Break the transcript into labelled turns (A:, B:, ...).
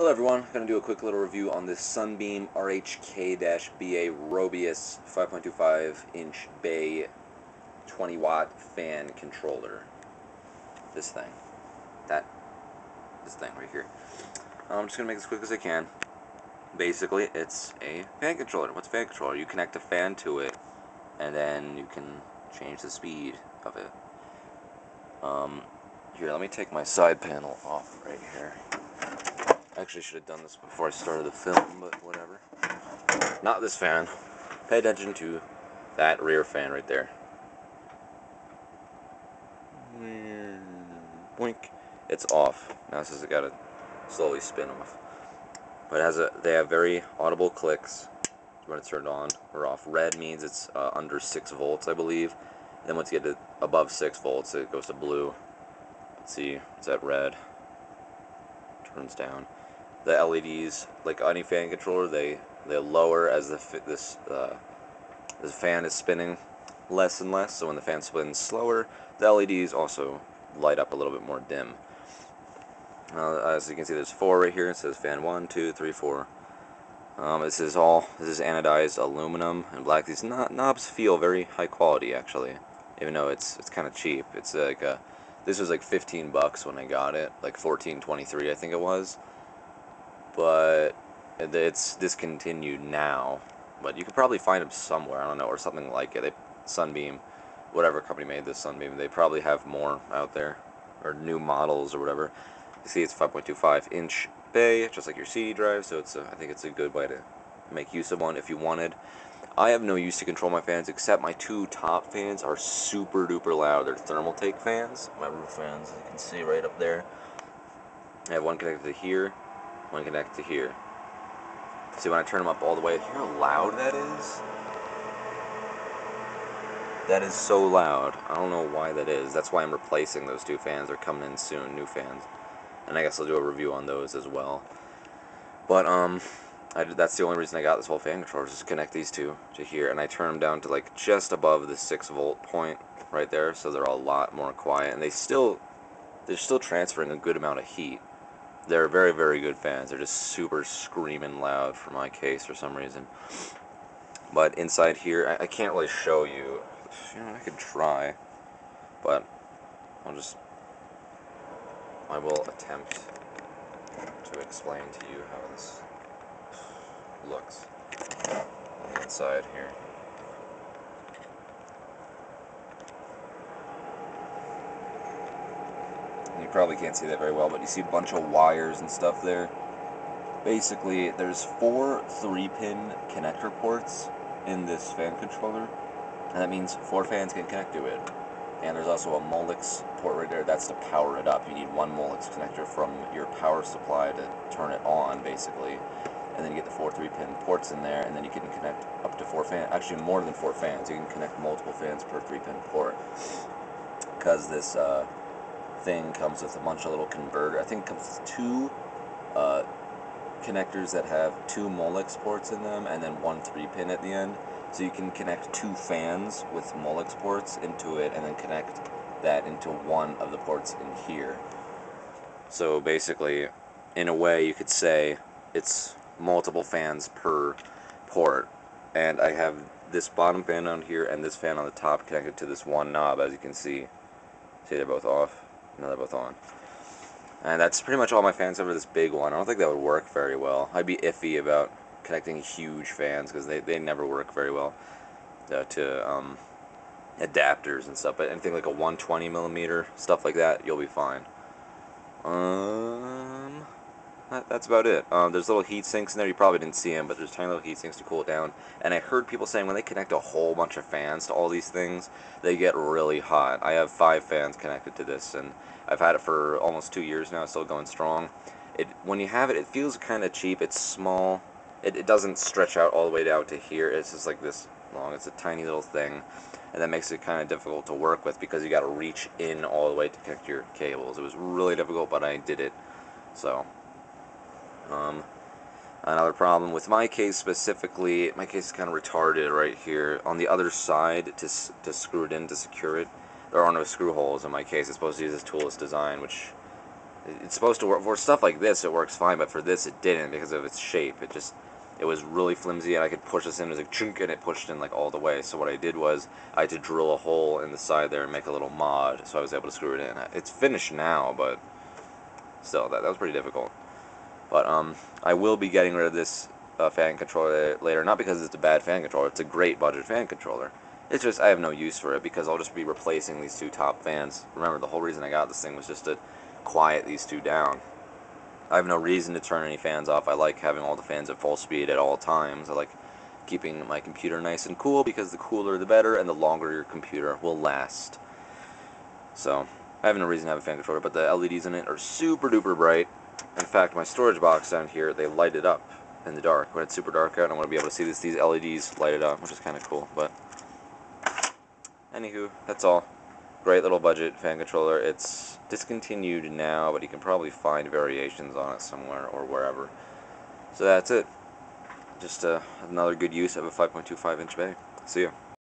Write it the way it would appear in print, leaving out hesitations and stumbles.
A: Hello everyone, I'm going to do a quick little review on this Sunbeam RHK-BA Rheobus 5.25 inch bay 20 watt fan controller. This thing. This thing right here. I'm just going to make this quick as I can. Basically, it's a fan controller. What's a fan controller? You connect a fan to it, and then you can change the speed of it. Here, let me take my side panel off right here. Actually, should have done this before I started the film, but whatever. Not this fan. Pay attention to that rear fan right there. Boink. It's off. Now it says I gotta slowly spin off. But they have very audible clicks when it's turned on or off. Red means it's under 6 volts, I believe. And then once you get to above 6 volts, it goes to blue. Let's see, it's at red. Turns down. The LEDs, like any fan controller, they lower as this fan is spinning less and less. So when the fan spins slower, the LEDs also light up a little bit more dim. As you can see, there's 4 right here. It says fan 1, 2, 3, 4. This is anodized aluminum and black. These knobs feel very high quality, actually, even though it's kind of cheap. It's like this was like $15 when I got it, like $14.23 I think it was. But it's discontinued now. But you could probably find them somewhere, I don't know, or something like it. Sunbeam, whatever company made this Sunbeam, they probably have more out there, or new models or whatever. You see, it's 5.25 inch bay, just like your CD drive, so I think it's a good way to make use of one if you wanted. I have no use to control my fans, except my 2 top fans are super duper loud. They're thermal take fans, my roof fans, as you can see right up there. I have one connected to here, one connected to here. See, when I turn them up all the way, hear how loud that is? That is so loud. I don't know why that is. That's why I'm replacing those 2 fans. They're coming in soon, new fans. And I guess I'll do a review on those as well. But, that's the only reason I got this whole fan controller, just to connect these 2 to here. And I turn them down to like just above the 6 volt point right there, so they're a lot more quiet. And they're still transferring a good amount of heat. They're very, very good fans. They're just super screaming loud for my case for some reason. But inside here, I can't really show you. I could try, but I will attempt to explain to you how this looks on the inside here. You probably can't see that very well, but you see a bunch of wires and stuff there. Basically, there's 4 3-pin connector ports in this fan controller, and that means 4 fans can connect to it. And there's also a molex port right there. That's to power it up. You need 1 molex connector from your power supply to turn it on, basically. And then you get the 4 3-pin ports in there, and then you can connect up to 4 fans. Actually, more than 4 fans. You can connect multiple fans per 3-pin port. Because this thing comes with a bunch of little converter. I think it comes with 2 connectors that have 2 molex ports in them, and then 1 3-pin at the end. So you can connect 2 fans with molex ports into it, and then connect that into one of the ports in here. So basically, in a way, you could say it's multiple fans per port. And I have this bottom fan on here and this fan on the top connected to this one knob, as you can see. See, they're both off. No, they're both on. And that's pretty much all my fans over this big one. I don't think that would work very well. I'd be iffy about connecting huge fans because they never work very well to adapters and stuff. But anything like a 120mm, stuff like that, you'll be fine. That's about it. There's little heat sinks in there. You probably didn't see them, but there's tiny little heat sinks to cool it down. And I heard people saying when they connect a whole bunch of fans to all these things, they get really hot. I have 5 fans connected to this, and I've had it for almost 2 years now. It's still going strong. When you have it, it feels kind of cheap. It's small. It doesn't stretch out all the way down to here. It's just like this long. It's a tiny little thing, and that makes it kind of difficult to work with because you got to reach in all the way to connect your cables. It was really difficult, but I did it. So, another problem with my case specifically, my case is kind of retarded right here. On the other side, to screw it in to secure it, there are no screw holes in my case. It's supposed to use this toolless design, which It's supposed to work for stuff like this. It works fine, but for this, it didn't because of its shape. It was really flimsy, and I could push this in. It was like chunk, and it pushed in like all the way. So what I did was I had to drill a hole in the side there and make a little mod, so I was able to screw it in. It's finished now, but still, that was pretty difficult. But I will be getting rid of this fan controller later, not because it's a bad fan controller. It's a great budget fan controller. It's just I have no use for it because I'll just be replacing these two top fans. Remember, the whole reason I got this thing was just to quiet these two down. I have no reason to turn any fans off. I like having all the fans at full speed at all times. I like keeping my computer nice and cool because the cooler the better and the longer your computer will last. So I have no reason to have a fan controller, but the LEDs in it are super duper bright. In fact, my storage box down here, they light it up in the dark. When it's super dark out, I want to be able to see these LEDs light it up, which is kind of cool. But anywho, that's all. Great little budget fan controller. It's discontinued now, but you can probably find variations on it somewhere or wherever. So that's it. Just another good use of a 5.25 inch bay. See ya.